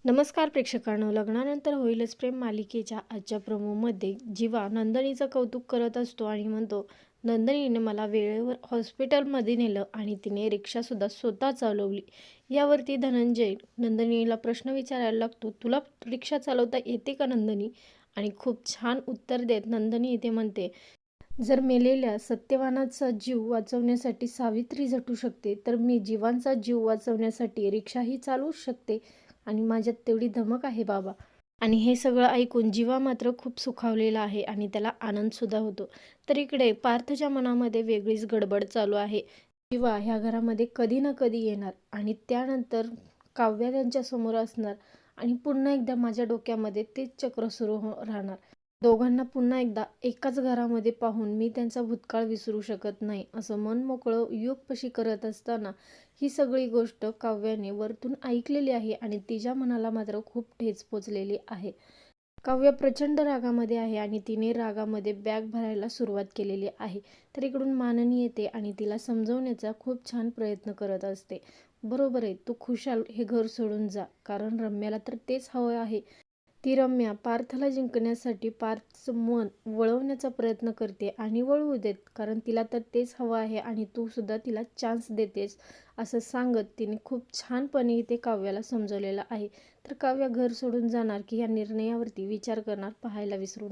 नमस्कार प्रेक्षकांनो, लग्नानंतर होईलच प्रेम मालिकेच्या आजच्या प्रोमोमध्ये जीवा नंदिनीचं कौतुक करत असतो आणि म्हणतो, नंदिनीने मला वेळेवर हॉस्पिटलमध्ये नेलं आणि तिने रिक्षासुद्धा स्वतः चालवली. यावरती धनंजय नंदिनीला प्रश्न विचारायला लागतो, तुला रिक्षा चालवता येते का नंदिनी? आणि खूप छान उत्तर देत नंदिनी इथे म्हणते, जर मेलेल्या सत्यवानाचा जीव वाचवण्यासाठी सावित्री झटू शकते, तर मी जीवांचा जीव वाचवण्यासाठी रिक्षाही चालवू शकते आणि माझ्यात तेवढी धमक आहे बाबा. आणि हे सगळं ऐकून जीवा मात्र खूप सुखावलेला आहे आणि त्याला आनंदसुद्धा होतो. तर इकडे पार्थच्या मनामध्ये वेगळीच गडबड चालू आहे. जीवा ह्या घरामध्ये कधी ना कधी येणार आणि त्यानंतर काव्या त्यांच्यासमोर असणार आणि पुन्हा एकदा माझ्या डोक्यामध्ये तेच चक्र सुरू राहणार. दोघांना पुन्हा एकदा एकाच घरामध्ये पाहून मी त्यांचा भूतकाळ विसरू शकत नाही, असं मन मोकळं युगपशी करत असताना ही सगळी गोष्ट काव्याने वरतून ऐकलेली आहे आणि तिच्या मनाला मात्र खूप ठेच पोचलेली आहे. काव्या प्रचंड रागामध्ये आहे आणि तिने रागामध्ये बॅग भरायला सुरुवात केलेली आहे. तर इकडून माननी येते आणि तिला समजवण्याचा खूप छान प्रयत्न करत असते. बरोबर आहे, तू खुशाल हे घर सोडून जा, कारण रम्याला तर तेच हवं आहे. ती रम्या पार्थला जिंकण्यासाठी पार्थचं मन वळवण्याचा प्रयत्न करते आणि वळवू देत, कारण तिला तर तेच हवं आहे आणि तू सुद्धा तिला चान्स देतेस, असं सांगत तिने खूप छानपणे इथे काव्याला समजवलेलं आहे. तर काव्या घर सोडून जाणार की या निर्णयावरती विचार करणार पाहायला विसरू नका.